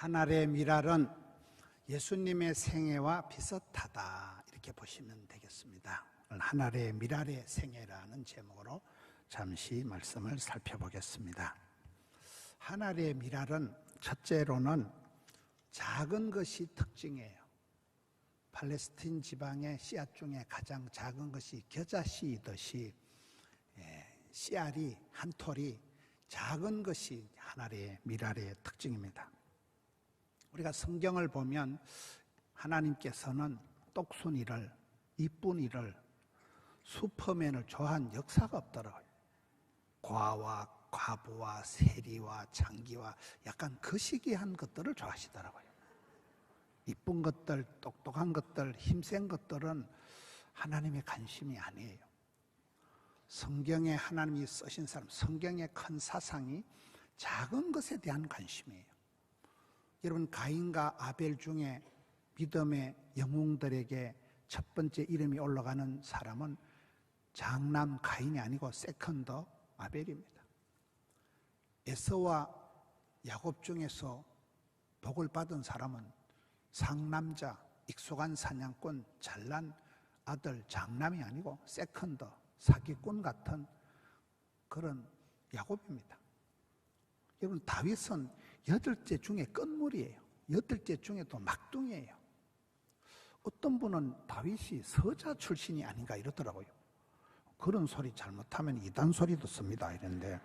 하늘의 미랄은 예수님의 생애와 비슷하다, 이렇게 보시면 되겠습니다. 하늘의 미랄의 생애라는 제목으로 잠시 말씀을 살펴보겠습니다. 하늘의 미랄은 첫째로는 작은 것이 특징이에요. 팔레스틴 지방의 씨앗 중에 가장 작은 것이 겨자씨이듯이 씨알이 한 톨이 작은 것이 하늘의 미랄의 특징입니다. 우리가 성경을 보면 하나님께서는 똑순이를, 이쁜이를, 슈퍼맨을 좋아한 역사가 없더라고요. 과와 과부와 세리와 장기와 약간 거시기한 것들을 좋아하시더라고요. 이쁜 것들, 똑똑한 것들, 힘센 것들은 하나님의 관심이 아니에요. 성경에 하나님이 쓰신 사람, 성경의 큰 사상이 작은 것에 대한 관심이에요. 여러분, 가인과 아벨 중에 믿음의 영웅들에게 첫 번째 이름이 올라가는 사람은 장남 가인이 아니고 세컨더 아벨입니다. 에서와 야곱 중에서 복을 받은 사람은 상남자, 익숙한 사냥꾼, 잘난 아들 장남이 아니고 세컨더, 사기꾼 같은 그런 야곱입니다. 여러분, 다윗은 8째 중에 끝물이에요. 8째 중에 또 막둥이에요. 어떤 분은 다윗이 서자 출신이 아닌가 이러더라고요. 그런 소리 잘못하면 이단 소리도 씁니다 이랬는데,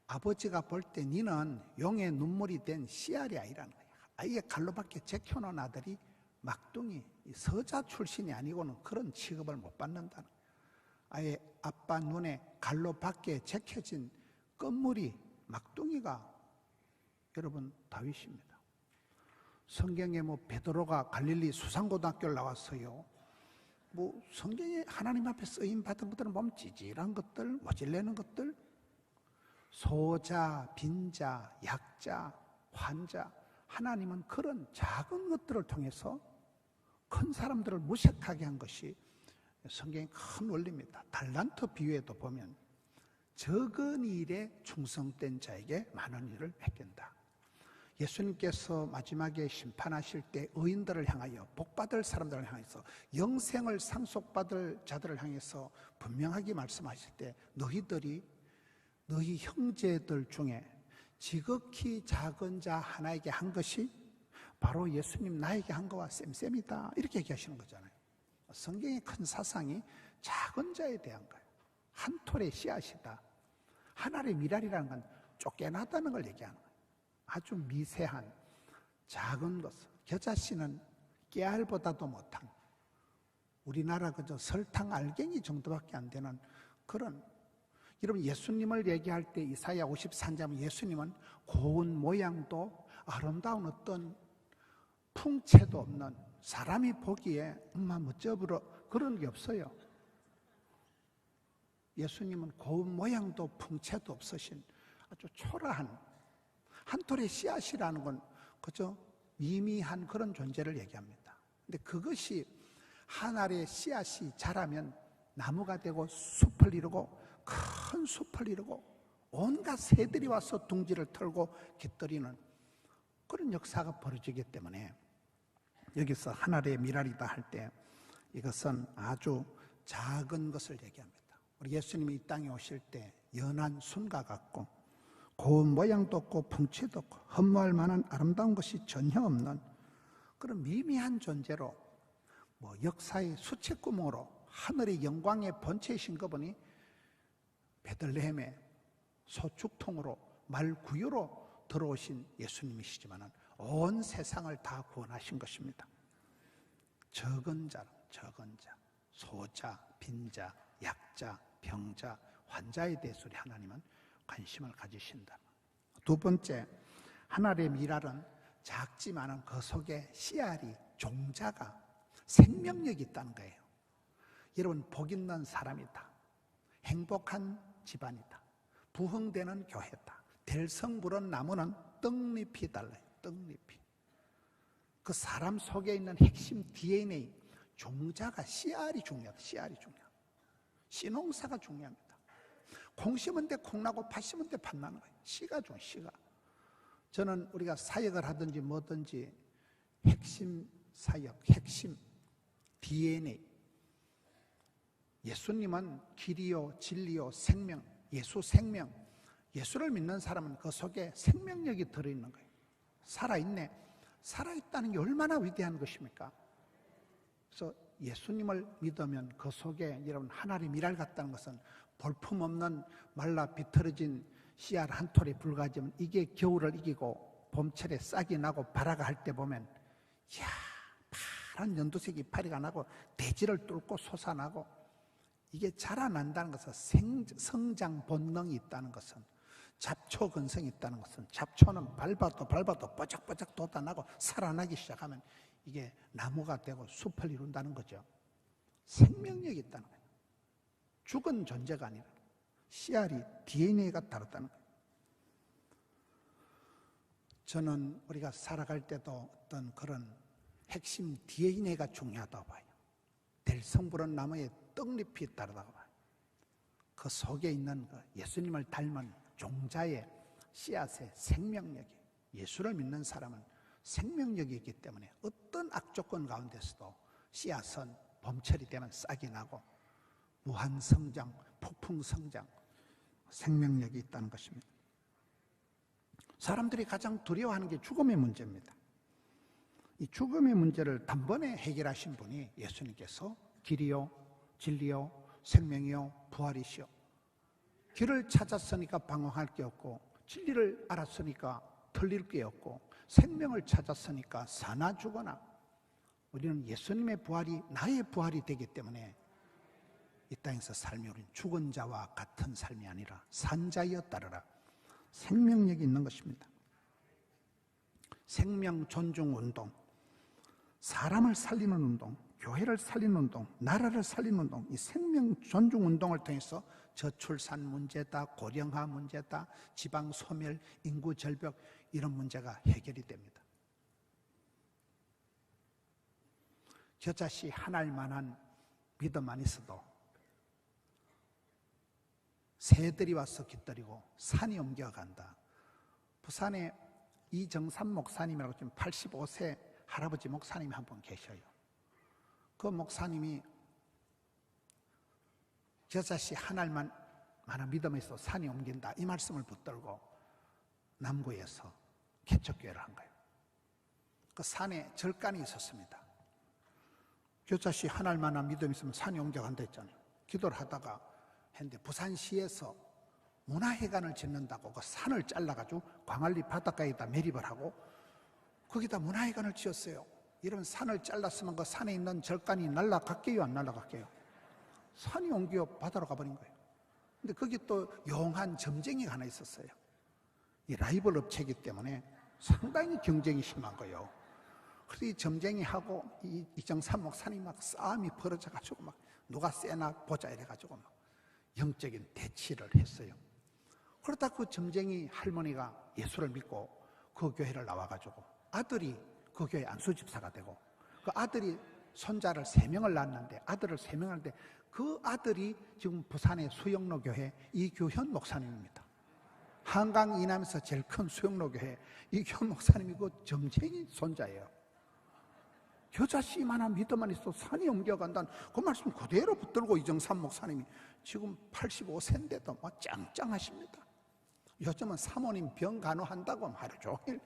아버지가 볼 때 니는 용의 눈물이 된 씨알이 아니라는 거예요. 아예 갈로 밖에 제켜놓은 아들이 막둥이, 서자 출신이 아니고는 그런 취급을 못 받는다는 거예요. 아예 아빠 눈에 갈로 밖에 제켜진 끝물이 막둥이가 여러분 다윗입니다. 성경에 베드로가 갈릴리 수산고등학교를 나왔어요. 성경에 하나님 앞에 쓰임 받은 것들은 보면 찌질한 것들, 모질내는 것들, 소자, 빈자, 약자, 환자, 하나님은 그런 작은 것들을 통해서 큰 사람들을 무색하게 한 것이 성경의 큰 원리입니다. 달란트 비유에도 보면 적은 일에 충성된 자에게 많은 일을 맡긴다. 예수님께서 마지막에 심판하실 때 의인들을 향하여, 복받을 사람들을 향해서, 영생을 상속받을 자들을 향해서 분명하게 말씀하실 때 너희 형제들 중에 지극히 작은 자 하나에게 한 것이 바로 예수님 나에게 한 거와 쌤쌤이다, 이렇게 얘기하시는 거잖아요. 성경의 큰 사상이 작은 자에 대한 거예요. 한 톨의 씨앗이다. 하늘의 미랄이라는 건 쫓겨나다는 걸 얘기하는 거예요. 아주 미세한 작은 것. 겨자씨는 깨알보다도 못한, 우리나라 그저 설탕 알갱이 정도밖에 안 되는 그런. 여러분, 예수님을 얘기할 때 이사야 53장 예수님은 고운 모양도 아름다운 어떤 풍채도 없는, 사람이 보기에 멋져부러 그런 게 없어요. 예수님은 고운 모양도 풍채도 없으신 아주 초라한 한 톨의 씨앗이라는 건 그저 미미한 그런 존재를 얘기합니다. 근데 그것이 하늘의 씨앗이 자라면 나무가 되고 숲을 이루고 큰 숲을 이루고 온갖 새들이 와서 둥지를 털고 깃들이는 그런 역사가 벌어지기 때문에 여기서 하늘의 미랄이다 할 때 이것은 아주 작은 것을 얘기합니다. 우리 예수님이 이 땅에 오실 때 연한 순과 같고 고운 모양도 없고 풍채도 없고 흠모할 만한 아름다운 것이 전혀 없는 그런 미미한 존재로 역사의 수채구멍으로 하늘의 영광의 본체이신 거 보니 베들레헴의 소축통으로 말구유로 들어오신 예수님이시지만 온 세상을 다 구원하신 것입니다. 적은 자, 소자, 빈자, 약자, 병자, 환자에 대해서 우리 하나님은 관심을 가지신다. 두 번째, 하늘의 미랄은 작지만은 그 속에 씨알이, 종자가, 생명력이 있다는 거예요. 여러분, 복 있는 사람이다, 행복한 집안이다, 부흥되는 교회다, 될성 부른 나무는 떡잎이 달라요. 떡잎이. 그 사람 속에 있는 핵심 DNA, 종자가, 씨알이 중요하다. 씨알이 중요하다. 씨농사가 중요합니다. 콩 심은 데 콩 나고 팥 심은 데 팥 나는 거예요. 씨가 중요해요. 씨가. 저는 우리가 사역을 하든지 뭐든지 핵심 사역, 핵심 DNA. 예수님은 길이요, 진리요, 생명, 예수 생명. 예수를 믿는 사람은 그 속에 생명력이 들어있는 거예요. 살아있네. 살아있다는 게 얼마나 위대한 것입니까? 그래서 예수님을 믿으면 그 속에 여러분 하나님 일할 같다는 것은 볼품없는 말라 비틀어진 씨알 한 톨에 불과하지만 이게 겨울을 이기고 봄철에 싹이 나고 발화가 할 때 보면 이야 파란 연두색 이파리가 나고 대지를 뚫고 솟아나고 이게 자라난다는 것은 성장 본능이 있다는 것은 잡초 근성이 있다는 것은 잡초는 밟아도 뻐쩍뻐쩍 돋아나고 살아나기 시작하면 이게 나무가 되고 숲을 이룬다는 거죠. 생명력이 있다는 거예요. 죽은 존재가 아니라 씨알이 DNA가 다르다는 거예요. 저는 우리가 살아갈 때도 어떤 그런 핵심 DNA가 중요하다고 봐요. 될 성부른 나무의 떡잎이 다르다고 봐요. 그 속에 있는 그 예수님을 닮은 종자의 씨앗의 생명력이, 예수를 믿는 사람은 생명력이 있기 때문에 어떤 악조건 가운데서도 씨앗은 봄철이 되면 싹이 나고 무한성장, 폭풍성장, 생명력이 있다는 것입니다. 사람들이 가장 두려워하는 게 죽음의 문제입니다. 이 죽음의 문제를 단번에 해결하신 분이 예수님께서 길이요, 진리요, 생명이요, 부활이시요. 길을 찾았으니까 방황할 게 없고, 진리를 알았으니까 틀릴 게 없고, 생명을 찾았으니까 사나 죽거나. 우리는 예수님의 부활이 나의 부활이 되기 때문에 이 땅에서 삶이 우리는 죽은 자와 같은 삶이 아니라 산 자여 따르라. 생명력이 있는 것입니다. 생명 존중 운동, 사람을 살리는 운동, 교회를 살리는 운동, 나라를 살리는 운동, 이 생명 존중 운동을 통해서 저출산 문제다, 고령화 문제다, 지방 소멸, 인구 절벽 이런 문제가 해결이 됩니다. 겨자씨 하나만한 믿음만 있어도 새들이 와서 깃들이고 산이 옮겨간다. 부산에 이정삼 목사님이라고 지금 85세 할아버지 목사님이 한 분 계셔요. 그 목사님이 겨자씨 하나만 믿음에 있어 산이 옮긴다 이 말씀을 붙들고 남구에서 개척교회를 한 거예요. 그 산에 절간이 있었습니다. 겨자씨 하나만한 믿음이 있으면 산이 옮겨간다 했잖아요. 기도를 하다가 했는데 부산시에서 문화회관을 짓는다고 그 산을 잘라가지고 광안리 바닷가에다 매립을 하고 거기다 문화회관을 지었어요. 이런 산을 잘랐으면 그 산에 있는 절간이 날아갈게요, 안 날아갈게요? 산이 옮겨 바다로 가버린 거예요. 근데 거기 또 용한 점쟁이가 하나 있었어요. 이 라이벌 업체이기 때문에 상당히 경쟁이 심한 거예요. 그래서 이 점쟁이하고 이정삼 목사님 막 싸움이 벌어져가지고 막 누가 세나 보자 이래가지고 막 영적인 대치를 했어요. 그러다 그 점쟁이 할머니가 예수를 믿고 그 교회를 나와가지고 아들이 그 교회 안수집사가 되고 그 아들이 손자를 3명을 낳았는데 아들을 3명을 낳는데 그 아들이 지금 부산의 수영로 교회 이규현 목사님입니다. 한강 이남에서 제일 큰 수영로 교회 이규현 목사님이 그 점쟁이 손자예요. 겨자씨만한 믿음만 있어 산이 옮겨간다는 그 말씀 그대로 붙들고 이정삼 목사님이 지금 85세인데도 뭐 짱짱하십니다. 요즘은 사모님 병 간호한다고 하루 종일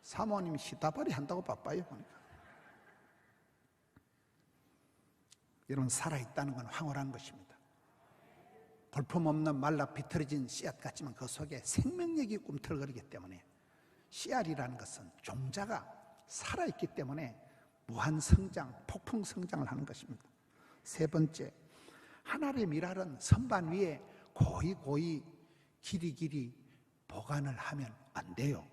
사모님 시다발이 한다고 바빠요. 보니까. 여러분 살아있다는 건 황홀한 것입니다. 볼품없는 말라 비틀어진 씨앗 같지만 그 속에 생명력이 꿈틀거리기 때문에 씨알이라는 것은 종자가 살아있기 때문에 무한성장, 폭풍성장을 하는 것입니다. 세 번째, 하나님의 밀알은 선반 위에 고이 길이 보관을 하면 안 돼요.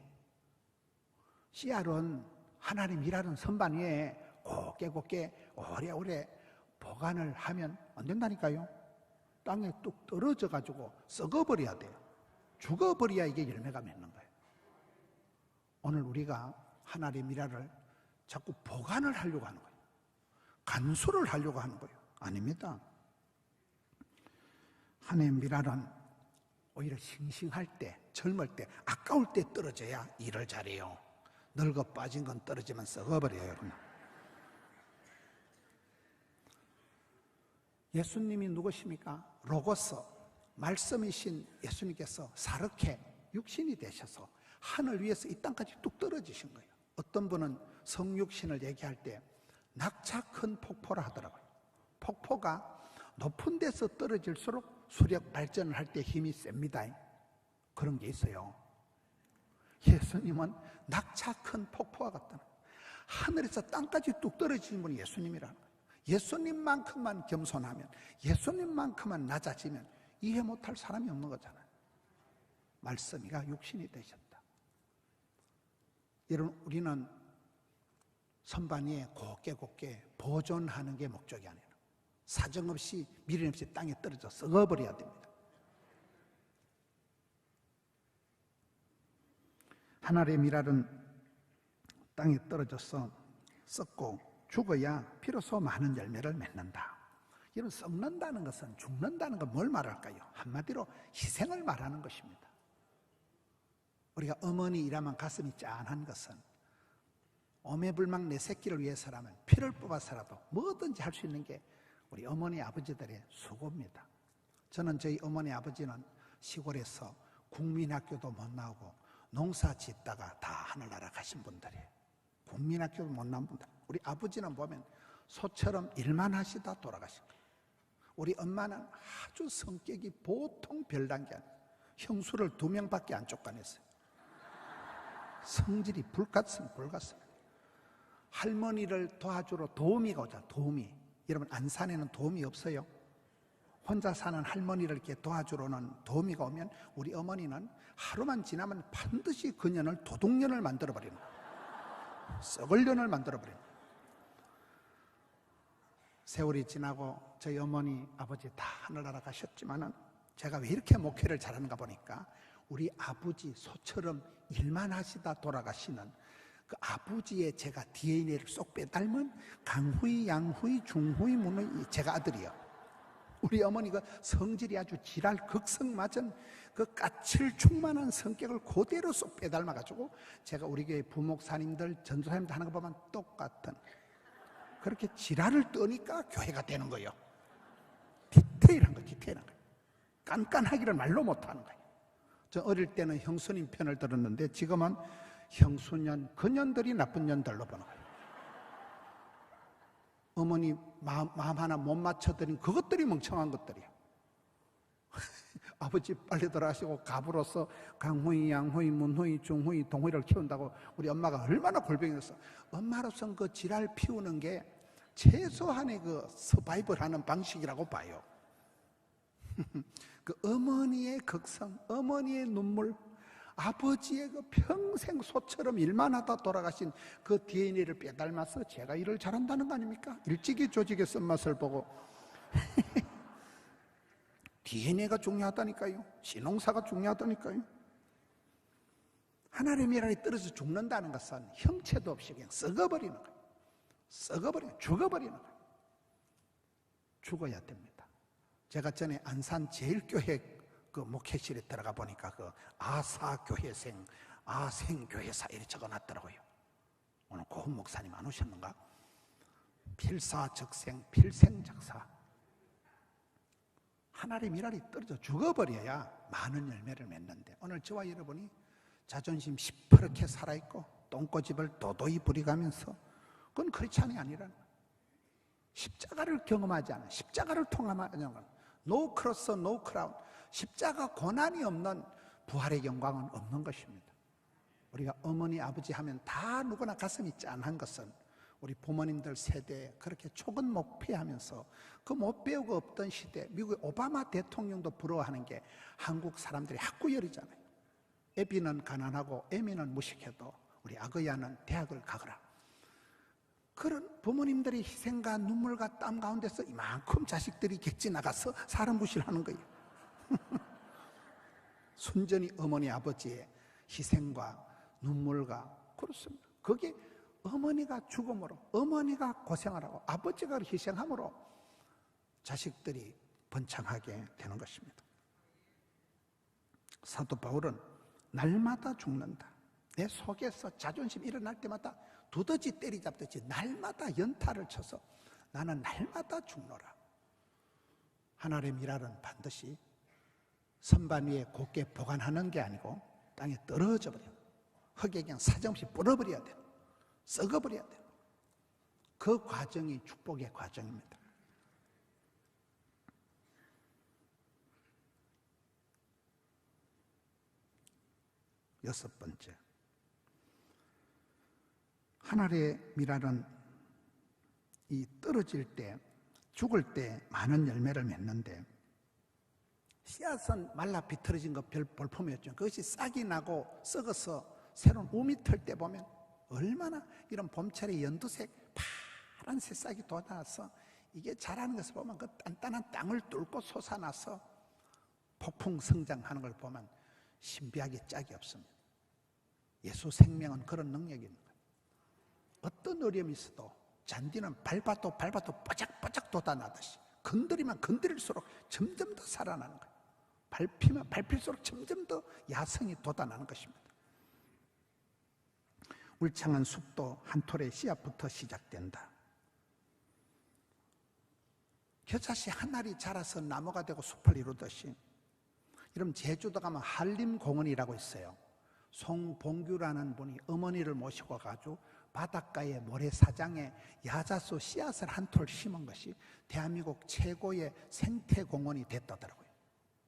씨알은 하나님 밀알은 선반 위에 곱게 오래오래 보관을 하면 안 된다니까요. 땅에 뚝 떨어져 가지고 썩어버려야 돼요. 죽어버려야 이게 열매가 맺는 거예요. 오늘 우리가 하나님의 밀알을 자꾸 보관을 하려고 하는 거예요. 간수를 하려고 하는 거예요. 아닙니다. 하나님의 밀알은 오히려 싱싱할 때, 젊을 때, 아까울 때 떨어져야 일을 잘해요. 늙어 빠진 건 떨어지면 썩어버려요, 여러분. 예수님이 누구십니까? 로고스, 말씀이신 예수님께서 사르케, 육신이 되셔서 하늘 위에서 이 땅까지 뚝 떨어지신 거예요. 어떤 분은 성육신을 얘기할 때 낙차 큰 폭포라 하더라고요. 폭포가 높은 데서 떨어질수록 수력 발전을 할 때 힘이 셉니다. 그런 게 있어요. 예수님은 낙차 큰 폭포와 같다는 거예요. 하늘에서 땅까지 뚝 떨어지는 분이 예수님이라는 거예요. 예수님만큼만 겸손하면, 예수님만큼만 낮아지면 이해 못할 사람이 없는 거잖아요. 말씀이가 육신이 되셨다. 여러분, 우리는 선반 위에 곱게 보존하는 게 목적이 아니라 사정없이 미련 없이 땅에 떨어져 썩어버려야 됩니다. 하늘의 미랄은 땅에 떨어져서 썩고 죽어야 비로소 많은 열매를 맺는다. 여러분, 썩는다는 것은, 죽는다는 건 뭘 말할까요? 한마디로 희생을 말하는 것입니다. 우리가 어머니 일하면 가슴이 짠한 것은 오매불망 내 새끼를 위해서라면 피를 뽑아서라도 뭐든지 할 수 있는 게 우리 어머니 아버지들의 수고입니다. 저는 저희 어머니 아버지는 시골에서 국민학교도 못 나오고 농사 짓다가 다 하늘나라 가신 분들이에요. 국민학교도 못 나온 분들. 우리 아버지는 보면 소처럼 일만 하시다 돌아가신 거예요. 우리 엄마는 아주 성격이 보통 별난 게 아니에요. 형수를 2명밖에 안 쫓아냈어요. 성질이 불같습니다. 할머니를 도와주러 도우미가 오자. 도우미. 여러분, 안산에는 도우미 없어요? 혼자 사는 할머니를 이렇게 도와주러는 도우미가 오면 우리 어머니는 하루만 지나면 반드시 그년을 도둑년을 만들어버리는 거예요. 썩을 년을 만들어버리는 거예요. 세월이 지나고 저희 어머니, 아버지 다 하늘나라 가셨지만은 제가 왜 이렇게 목회를 잘하는가 보니까 우리 아버지 소처럼 일만 하시다 돌아가시는 그 아버지의 제가 DNA를 쏙 빼닮은 강후이, 양후이, 중후이, 문후이, 제가 아들이요. 우리 어머니가 성질이 아주 지랄 극성맞은 그 까칠 충만한 성격을 그대로 쏙 빼닮아가지고 제가 우리 교회 부목사님들, 전도사님들 하는 거 보면 똑같은 그렇게 지랄을 떠니까 교회가 되는 거예요. 디테일한 거예요. 깐깐하기를 말로 못하는 거예요. 저 어릴 때는 형수님 편을 들었는데 지금은 형수년, 그년들이 나쁜 년들로 보는 거예요. 어머니 마음 하나 못 맞춰드린 그것들이 멍청한 것들이에요. 아버지 빨리 돌아가시고 갑으로서 강후이, 양후이, 문후이, 중후이, 동후이를 키운다고 우리 엄마가 얼마나 골병이었어. 엄마로서는 그 지랄 피우는 게 최소한의 그 서바이벌하는 방식이라고 봐요. 그 어머니의 극성, 어머니의 눈물, 아버지의 그 평생 소처럼 일만 하다 돌아가신 그 DNA를 빼닮아서 제가 일을 잘한다는 거 아닙니까? 일찍이 조직의 쓴맛을 보고 DNA가 중요하다니까요. 신홍사가 중요하다니까요. 하나님의 미랄이 떨어져 죽는다는 것은 형체도 없이 그냥 썩어버리는 거예요. 죽어버리는 거예요. 죽어야 됩니다. 제가 전에 안산 제일교회 그 목회실에 들어가 보니까 그 아사교회생, 아생교회사 이렇게 적어놨더라고요. 오늘 고은 목사님 안 오셨는가? 필사적생, 필생적사. 하나님의 미랄이 떨어져 죽어버려야 많은 열매를 맺는데 오늘 저와 여러분이 자존심 시퍼렇게 살아있고 똥꼬집을 도도히 부리가면서 그건 크리스찬이 아니라는 거예요. 십자가를 경험하지 않은, 십자가를 통함하지 않은 No cross, no crown. 십자가 고난이 없는 부활의 영광은 없는 것입니다. 우리가 어머니, 아버지 하면 다 누구나 가슴이 짠한 것은 우리 부모님들 세대에 그렇게 촉은 못 피하면서 그 못 배우고 없던 시대, 미국의 오바마 대통령도 부러워하는 게 한국 사람들이 학구열이잖아요. 애비는 가난하고 애미는 무식해도 우리 아거야는 대학을 가거라. 그런 부모님들의 희생과 눈물과 땀 가운데서 이만큼 자식들이 객지 나가서 사람 무시하는 거예요. 순전히 어머니 아버지의 희생과 눈물과 그렇습니다. 그게 어머니가 죽음으로, 어머니가 고생을 하고 아버지가 희생함으로 자식들이 번창하게 되는 것입니다. 사도 바울은 날마다 죽는다. 내 속에서 자존심 일어날 때마다 두더지 때리잡듯이 날마다 연타를 쳐서 나는 날마다 죽노라. 하늘의 미랄은 반드시 선반 위에 곱게 보관하는 게 아니고 땅에 떨어져 버려. 흙에 그냥 사정없이 불어버려야 돼. 썩어버려야 돼. 그 과정이 축복의 과정입니다. 여섯 번째, 하늘의 미랄은 이 떨어질 때, 죽을 때 많은 열매를 맺는데 씨앗은 말라 비틀어진 거 별 볼품이었죠. 그것이 싹이 나고 썩어서 새로운 우미 틀 때 보면 얼마나 이런 봄철에 연두색 파란 새싹이 돋아서 이게 자라는 것을 보면 그 단단한 땅을 뚫고 솟아나서 폭풍 성장하는 걸 보면 신비하게 짝이 없습니다. 예수 생명은 그런 능력이 있는 거예요. 어떤 어려움이 있어도 잔디는 밟아도 뽀짝뽀짝 돋아나듯이 건드리면 건드릴수록 점점 더 살아나는 거예요. 밟히면 밟힐수록 점점 더 야성이 돋아나는 것입니다. 울창한 숲도 한 톨의 씨앗부터 시작된다. 겨자씨 한 알이 자라서 나무가 되고 숲을 이루듯이, 여러분 제주도 가면 한림공원이라고 있어요. 송봉규라는 분이 어머니를 모시고 가지고 바닷가의 모래사장에 야자수 씨앗을 한 톨 심은 것이 대한민국 최고의 생태공원이 됐다더라고요.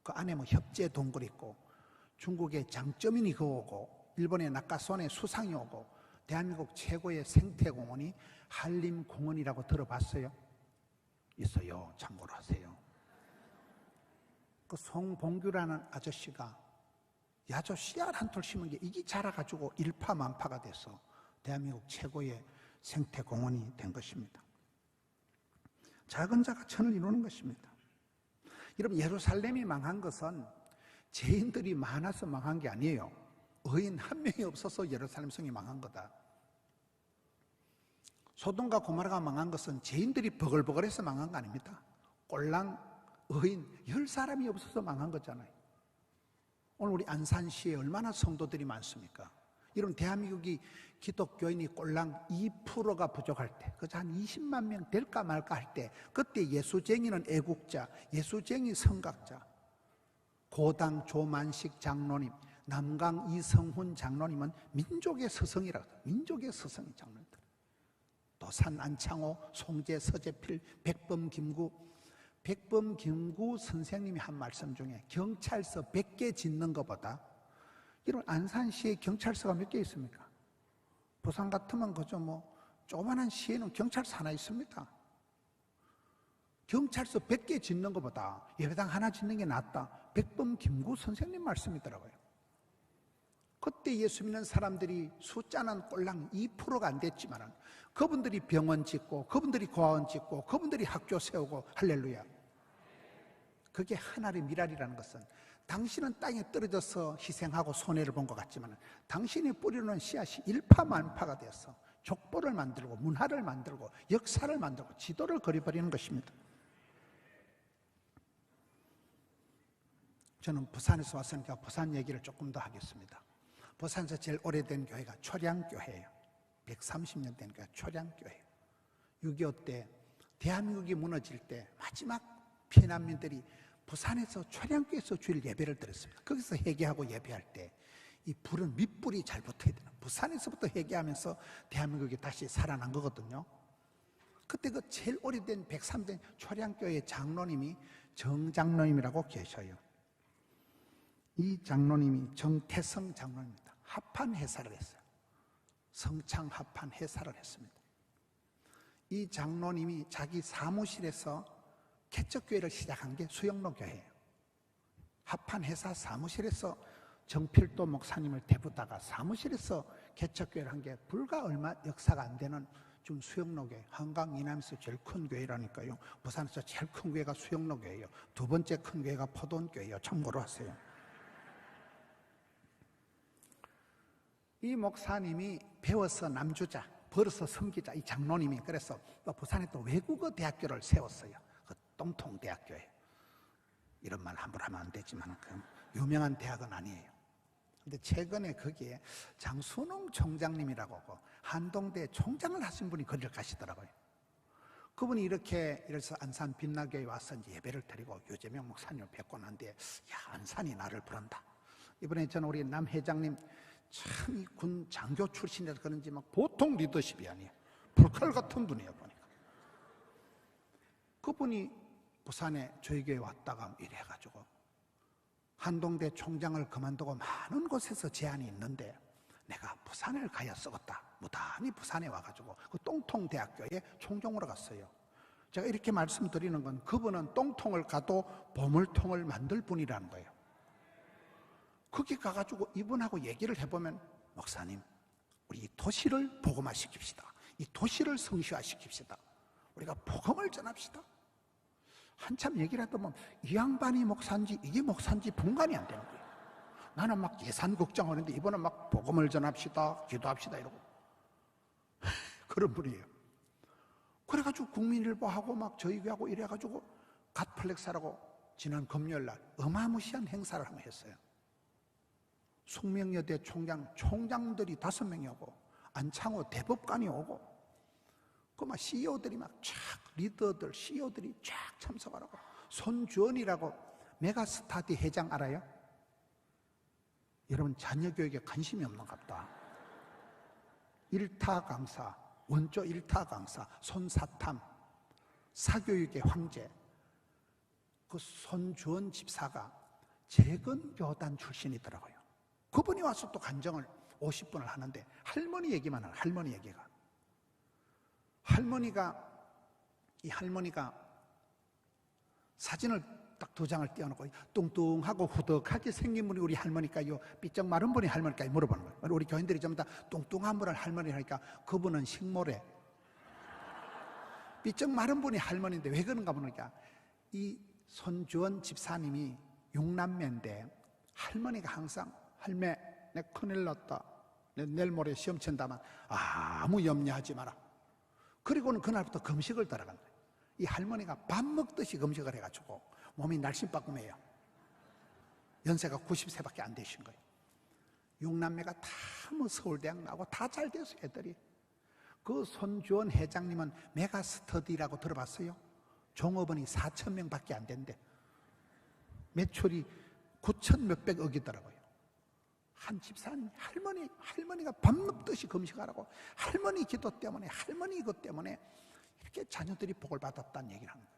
그 안에 뭐 협재 동굴 있고 중국의 장쩌민이 오고 일본의 낙가손의 수상이 오고 대한민국 최고의 생태공원이 한림공원이라고 들어봤어요? 있어요. 참고로 하세요. 그 송봉규라는 아저씨가 야자 씨앗 한 톨 심은 게 이게 자라가지고 일파만파가 돼서 대한민국 최고의 생태공원이 된 것입니다. 작은 자가 천을 이루는 것입니다. 여러분, 예루살렘이 망한 것은 죄인들이 많아서 망한 게 아니에요. 의인 한 명이 없어서 예루살렘 성이 망한 거다. 소돔과 고모라가 망한 것은 죄인들이 버글버글해서 망한 거 아닙니다. 꼴랑 의인 10사람이 없어서 망한 거잖아요. 오늘 우리 안산시에 얼마나 성도들이 많습니까? 여러분, 대한민국이 기독교인이 꼴랑 2%가 부족할 때, 그저 한 20만 명 될까 말까 할 때, 그때 예수쟁이는 애국자, 예수쟁이 성각자, 고당 조만식 장로님, 남강 이성훈 장로님은 민족의 스승이라고 해요. 민족의 스승이 장로님들. 도산 안창호, 송재 서재필, 백범 김구 선생님이 한 말씀 중에 경찰서 100개 짓는 것보다, 여러분 안산시에 경찰서가 몇 개 있습니까? 부산 같으면 그저 뭐 조그만한 시에는 경찰서 하나 있습니다. 경찰서 100개 짓는 것보다 예배당 하나 짓는 게 낫다. 백범 김구 선생님 말씀이더라고요. 그때 예수 믿는 사람들이 숫자는 꼴랑 2%가 안 됐지만 그분들이 병원 짓고 그분들이 고아원 짓고 그분들이 학교 세우고 할렐루야. 그게 하나의 미랄이라는 것은 당신은 땅에 떨어져서 희생하고 손해를 본 것 같지만 당신이 뿌리는 씨앗이 일파만파가 되어서 족보를 만들고 문화를 만들고 역사를 만들고 지도를 그려버리는 것입니다. 저는 부산에서 왔으니까 부산 얘기를 조금 더 하겠습니다. 부산에서 제일 오래된 교회가 초량교회예요. 130년 된 교회 초량교회예요. 6.25 때 대한민국이 무너질 때 마지막 피난민들이 부산에서 초량교회에서 주일 예배를 드렸습니다. 거기서 회개하고 예배할 때 이 불은 밑불이 잘 붙어야 돼요. 부산에서부터 회개하면서 대한민국이 다시 살아난 거거든요. 그때 그 제일 오래된 103년 초량교회 장로님이 정장로님이라고 계셔요. 이 장로님이 정태성 장로님입니다. 합판 회사를 했어요. 성창 합판 회사를 했습니다. 이 장로님이 자기 사무실에서 개척교회를 시작한 게 수영로 교회예요. 합판 회사 사무실에서 정필도 목사님을 대부다가 사무실에서 개척교회를 한 게 불과 얼마 역사가 안 되는 좀 수영로교회, 한강 이남에서 제일 큰 교회라니까요. 부산에서 제일 큰 교회가 수영로교회예요. 두 번째 큰 교회가 포돈교회예요. 참고로 하세요. 이 목사님이 배워서 남주자, 벌어서 섬기자, 이 장로님이 그래서 부산에 또 외국어 대학교를 세웠어요. 그 똥통대학교에 이런 말 함부로 하면 안 되지만 그 유명한 대학은 아니에요. 근데 최근에 거기에 장순홍 총장님이라고 한동대 총장을 하신 분이 거기를 가시더라고요. 그분이 이래서 안산 빛나교에 와서 이제 예배를 드리고 유재명 목사님을 뵙고 난데, 야, 안산이 나를 부른다. 이번에 저는 우리 남 회장님 참 이 군 장교 출신이라서 그런지 막 보통 리더십이 아니에요. 불칼 같은 분이에요, 보니까. 그분이 부산에 저희 교회 왔다가 이래가지고 한동대 총장을 그만두고 많은 곳에서 제안이 있는데 내가 부산을 가야 쓰겠다. 무단히 부산에 와가지고 그 똥통대학교에 총종으로 갔어요. 제가 이렇게 말씀드리는 건 그분은 똥통을 가도 보물통을 만들 분이라는 거예요. 거기 가가지고 이분하고 얘기를 해보면, 목사님, 우리 이 도시를 복음화시킵시다. 이 도시를 성시화시킵시다. 우리가 복음을 전합시다. 한참 얘기를 하다 보면 이 양반이 목사인지 이게 목사인지 분간이 안 되는 거예요. 나는 막 예산 걱정하는데 이분은 막 복음을 전합시다, 기도합시다 이러고 그런 분이에요. 그래가지고 국민일보하고 막 저희 교회하고 이래가지고 갓플렉스라고 지난 금요일날 어마무시한 행사를 한번 했어요. 숙명여대 총장들이 5명이 오고 안창호 대법관이 오고 그 막 CEO들이 막 쫙 리더들 CEO들이 쫙 참석하라고. 손주원이라고 메가스타디 회장 알아요? 여러분 자녀교육에 관심이 없는가 보다. 1타 강사, 원조 1타 강사, 손사탐, 사교육의 황제. 그 손주원 집사가 재건교단 출신이더라고요. 그분이 와서 또 간정을 50분을 하는데 할머니 얘기만 하는, 할머니 얘기가. 이 할머니가 사진을 딱 2장을 띄워놓고 뚱뚱하고 후덕하게 생긴 분이 우리 할머니까요, 삐쩍 마른 분이 할머니까요 물어보는 거예요. 우리 교인들이 전부 다 뚱뚱한 분을 할머니 하니까 그분은 식모래. 삐쩍 마른 분이 할머니인데 왜 그런가 보니까 이 손주원 집사님이 6남매인데 할머니가 항상 할매 내 큰일 났다, 내일 모레 시험 친다만 아무 염려하지 마라. 그리고는 그날부터 금식을 따라간 거예요. 이 할머니가 밥 먹듯이 금식을 해가지고 몸이 날씬빠꾸매요. 연세가 90세밖에 안 되신 거예요. 6남매가 다 뭐 서울대학 나오고 다 잘 됐어요, 애들이. 그 손주원 회장님은 메가스터디라고 들어봤어요? 종업원이 4,000명밖에 안 된대. 매출이 9천 몇백억이더라고요. 한 집사님, 할머니가 밥 먹듯이 금식하라고, 할머니 기도 때문에, 할머니 이것 때문에 이렇게 자녀들이 복을 받았다는 얘기를 하는 거예요.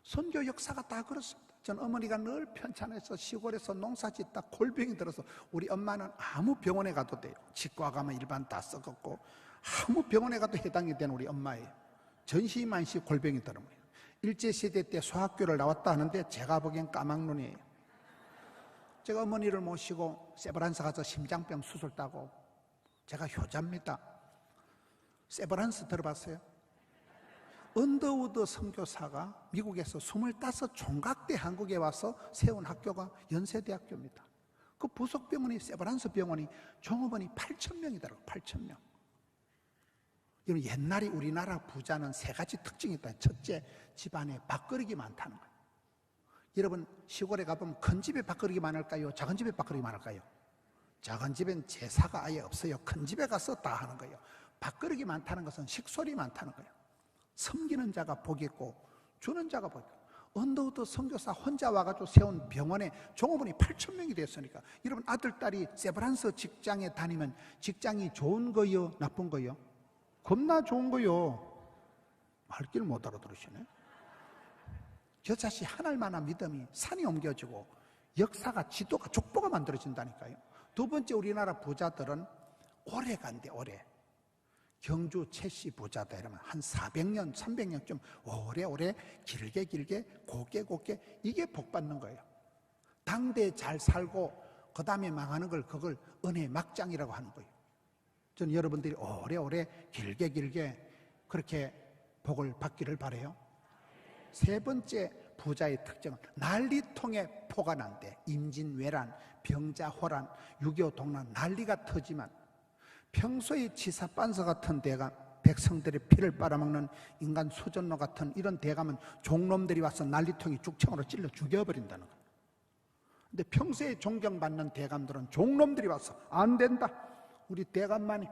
선교 역사가 다 그렇습니다. 전 어머니가 늘 편찮아서 시골에서 농사 짓다 골병이 들어서 우리 엄마는 아무 병원에 가도 돼요. 치과 가면 일반 다 썩었고 아무 병원에 가도 해당이 되는 우리 엄마예요. 전시만시 골병이 들은 거예요. 일제시대 때 소학교를 나왔다 하는데 제가 보기엔 까막눈이에요. 제가 어머니를 모시고 세브란스 가서 심장병 수술 따고, 제가 효자입니다. 세브란스 들어봤어요? 언더우드 선교사가 미국에서 25 총각대 한국에 와서 세운 학교가 연세대학교입니다. 그 부속병원이, 세브란스 병원이 종업원이 8,000명이더라고요. 8,000명. 옛날에 우리나라 부자는 3가지 특징이 있다. 첫째, 집안에 밥그릇이 많다는 거예요. 여러분 시골에 가보면 큰 집에 밥그릇이 많을까요? 작은 집에 밥그릇이 많을까요? 작은 집엔 제사가 아예 없어요. 큰 집에 가서 다 하는 거예요. 밥그릇이 많다는 것은 식솔이 많다는 거예요. 섬기는 자가 복이 있고 주는 자가 복이 있고. 언더우드 선교사 혼자 와가지고 세운 병원에 종업원이 8,000명이 됐으니까, 여러분 아들 딸이 세브란스 직장에 다니면 직장이 좋은 거요, 나쁜 거요? 겁나 좋은 거요. 말귀를 못 알아들으시네. 저 자식 하나님만한 믿음이 산이 옮겨지고 역사가, 지도가, 족보가 만들어진다니까요. 2번째, 우리나라 부자들은 오래 간대, 오래. 경주 최씨 부자다 이러면 한 400년, 300년쯤 오래오래 길게 곱게 이게 복 받는 거예요. 당대에 잘 살고 그 다음에 망하는 걸, 그걸 은혜의 막장이라고 하는 거예요. 저는 여러분들이 오래오래 길게 그렇게 복을 받기를 바라요. 3번째 부자의 특징은 난리통에 포가 난대. 임진왜란, 병자호란, 6.25 동란 난리가 터지만 평소에 지사반서 같은 데가 백성들의 피를 빨아먹는 인간 수전노 같은 이런 대감은 종놈들이 와서 난리통이 죽창으로 찔러 죽여버린다는 거예요. 근데 평소에 존경받는 대감들은 종놈들이 와서 안 된다, 우리 대감만이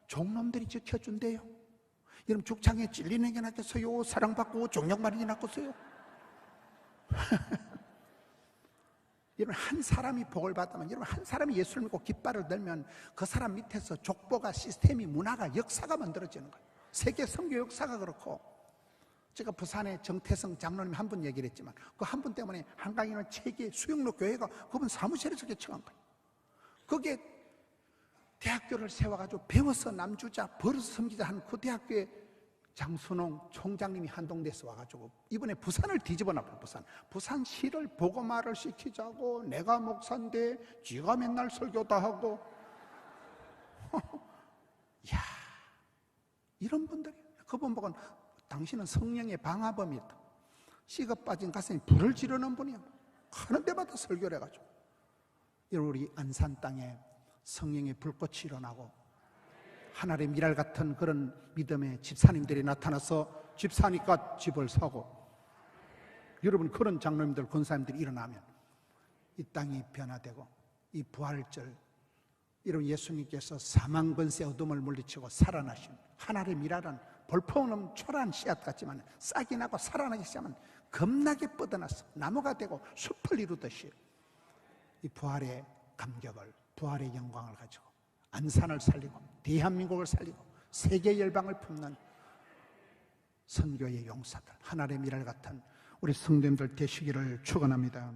종놈들이 지켜준대요. 여러분, 죽창에 찔리는 게 낫겠어요? 사랑받고 존경받는 게 낫겠어요? 여러분, 한 사람이 복을 받으면, 여러분, 한 사람이 예수를 믿고 깃발을 들면 그 사람 밑에서 족보가, 시스템이, 문화가, 역사가 만들어지는 거예요. 세계 선교 역사가 그렇고, 제가 부산에 정태성 장로님 한 분 얘기를 했지만 그 한 분 때문에 한강에는 체계 수영로 교회가 그분 사무실에서 개척한 거예요. 거기에 대학교를 세워가지고 배워서 남주자, 벌어서 섬기자 한 그 대학교에 장순홍 총장님이 한동대에서 와가지고 이번에 부산을 뒤집어 놨어요. 부산시를 복음화를 시키자고, 내가 목사인데 지가 맨날 설교다 하고 야, 이런 분들이, 그분 보고 당신은 성령의 방화범이다, 씨가 빠진 가슴에 불을 지르는 분이야, 하는 데마다 설교를 해가지고. 우리 안산 땅에 성령의 불꽃이 일어나고 하늘의 미랄 같은 그런 믿음의 집사님들이 나타나서 집사니까 집을 사고, 여러분, 그런 장로님들, 권사님들이 일어나면 이 땅이 변화되고, 이 부활절, 여러분, 예수님께서 사망 권세 어둠을 물리치고 살아나신 하늘의 미랄은 볼품없는 초라한 씨앗 같지만 싹이 나고 살아나기 시작하면 겁나게 뻗어나서 나무가 되고 숲을 이루듯이 이 부활의 감격을, 부활의 영광을 가지고 안산을 살리고 대한민국을 살리고 세계 열방을 품는 선교의 용사들, 하늘의 미랄 같은 우리 성도님들 되시기를 축원합니다.